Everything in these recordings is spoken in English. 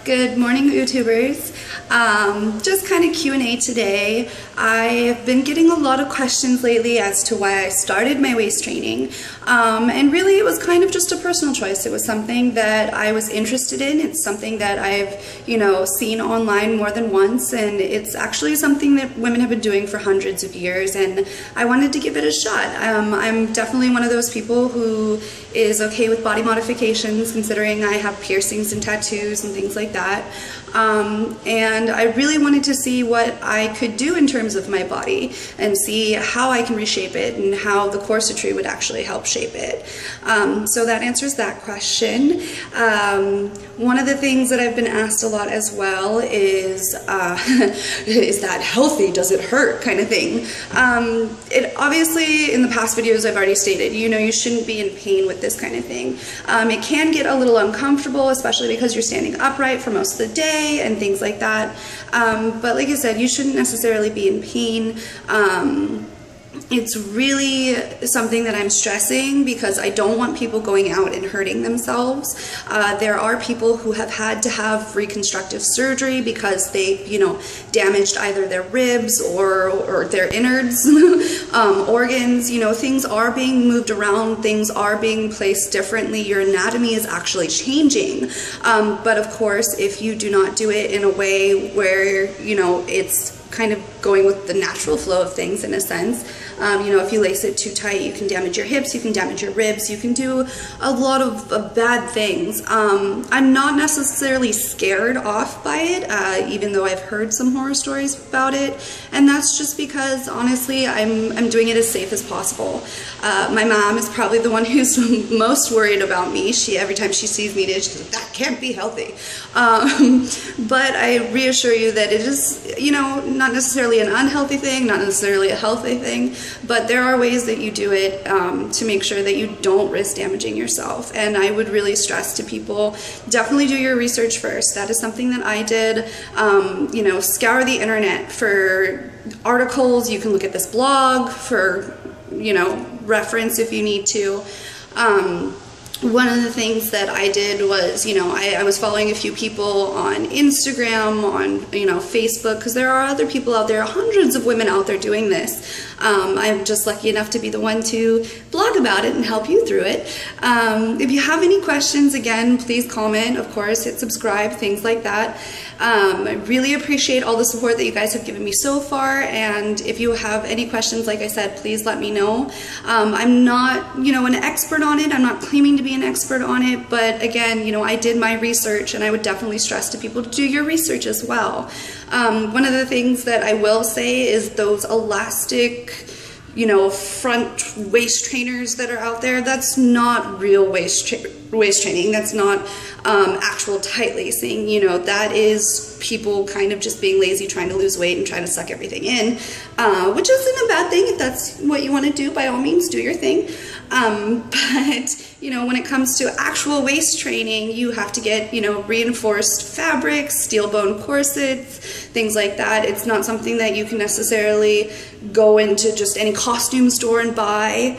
Good morning, YouTubers. Just kind of Q&A today. I've been getting a lot of questions lately as to why I started my waist training. And really it was kind of just a personal choice. It was something that I was interested in. It's something that I've, seen online more than once, and it's actually something that women have been doing for hundreds of years, and I wanted to give it a shot. I'm definitely one of those people who is okay with body modifications, considering I have piercings and tattoos and things like that. And I really wanted to see what I could do in terms of my body and see how I can reshape it and how the corsetry would actually help shape it. So that answers that question. One of the things that I've been asked a lot as well is that healthy? Does it hurt? Kind of thing. It obviously, in the past videos I've already stated, you shouldn't be in pain with this kind of thing. It can get a little uncomfortable, especially because you're standing upright for most of the day and things like that. But like I said, you shouldn't necessarily be in pain. It's really something that I'm stressing because I don't want people going out and hurting themselves. There are people who have had to have reconstructive surgery because they, damaged either their ribs or their innards, organs. Things are being moved around, things are being placed differently. Your anatomy is actually changing. But of course, if you do not do it in a way where, it's kind of going with the natural flow of things in a sense. If you lace it too tight, you can damage your hips, you can damage your ribs, you can do a lot of bad things. I'm not necessarily scared off by it, even though I've heard some horror stories about it, and that's just because honestly I'm doing it as safe as possible. My mom is probably the one who's most worried about me. Every time she sees me, she's like, that can't be healthy. But I reassure you that it is, not necessarily an unhealthy thing, not necessarily a healthy thing, but there are ways that you do it to make sure that you don't risk damaging yourself. And I would really stress to people, definitely do your research first. That is something that I did. Scour the internet for articles. You can look at this blog for, reference if you need to. One of the things that I did was, I was following a few people on Instagram, on, Facebook, because there are other people out there, hundreds of women out there doing this. I'm just lucky enough to be the one to blog about it and help you through it. If you have any questions, again, please comment, of course, hit subscribe, things like that. I really appreciate all the support that you guys have given me so far, and if you have any questions, like I said, please let me know. I'm not, an expert on it. I'm not claiming to be an expert on it, but again, I did my research, and I would definitely stress to people to do your research as well. One of the things that I will say is those elastic, front waist trainers that are out there, that's not real waist training. That's not actual tight lacing. That is people kind of just being lazy, trying to lose weight and trying to suck everything in, which isn't a bad thing. If that's what you want to do, by all means, do your thing. But when it comes to actual waist training, you have to get, reinforced fabrics, steel bone corsets, things like that. It's not something that you can necessarily go into just any costume store and buy.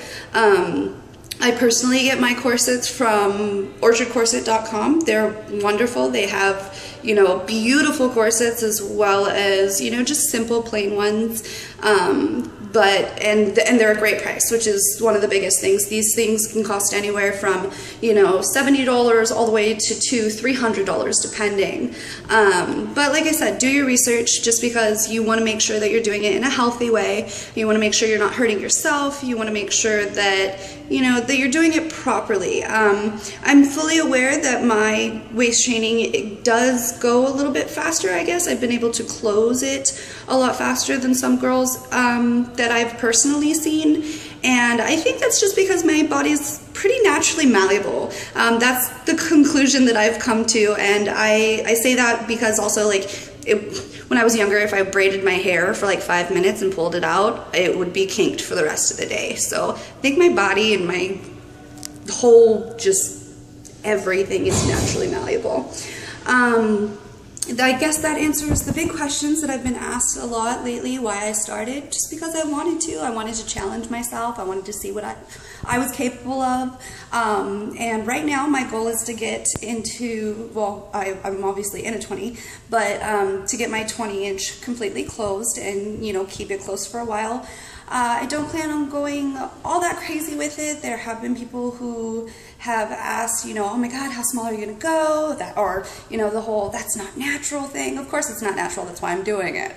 I personally get my corsets from orchardcorset.com. They're wonderful. They have, beautiful corsets as well as, just simple plain ones. And they're a great price, which is one of the biggest things. These things can cost anywhere from, $70 all the way to $300 depending. But like I said, do your research just because you want to make sure that you're doing it in a healthy way. You want to make sure you're not hurting yourself. You want to make sure that, that you're doing it properly. I'm fully aware that my waist training, it does go a little bit faster, I guess. I've been able to close it a lot faster than some girls that I've personally seen, and I think that's just because my body's pretty naturally malleable. That's the conclusion that I've come to, and I say that because also, when I was younger, if I braided my hair for like 5 minutes and pulled it out, it would be kinked for the rest of the day. So I think my body and my whole, just everything is naturally malleable. I guess that answers the big questions that I've been asked a lot lately, why I started. Just because I wanted to. I wanted to challenge myself. I wanted to see what I was capable of. And right now my goal is to get into, well, I'm obviously in a 20, but to get my 20-inch completely closed and, you know, keep it closed for a while. I don't plan on going all that crazy with it. There have been people who have asked, you know, oh my God, how small are you going to go? That, or, you know, the whole that's not natural thing. Of course it's not natural. That's why I'm doing it.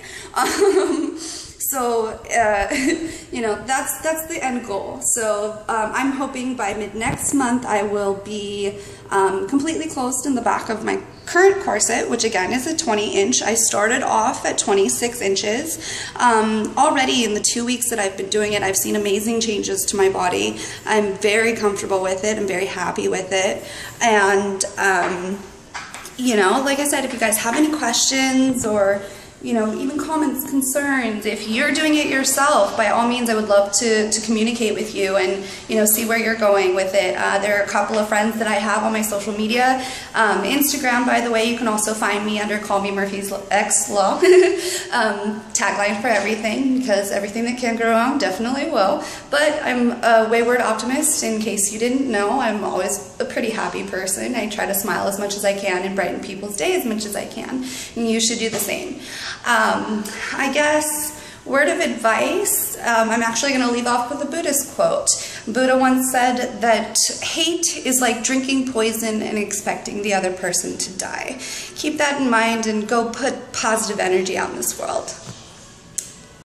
You know, that's the end goal. So I'm hoping by mid-next month I will be completely closed in the back of my current corset, which again is a 20-inch. I started off at 26 inches. Already in the 2 weeks that I've been doing it, I've seen amazing changes to my body. I'm very comfortable with it. I'm very happy with it. And, you know, like I said, if you guys have any questions or, you know, even comments, concerns, if you're doing it yourself, by all means, I would love to communicate with you and, you know, see where you're going with it. There are a couple of friends that I have on my social media. Instagram, by the way, you can also find me under Call Me Murphy's X Law. Tagline for everything, because everything that can go wrong definitely will. But I'm a wayward optimist, in case you didn't know. I'm always a pretty happy person. I try to smile as much as I can and brighten people's day as much as I can. And you should do the same. I guess, word of advice, I'm actually going to leave off with a Buddhist quote. Buddha once said that hate is like drinking poison and expecting the other person to die. Keep that in mind and go put positive energy out in this world.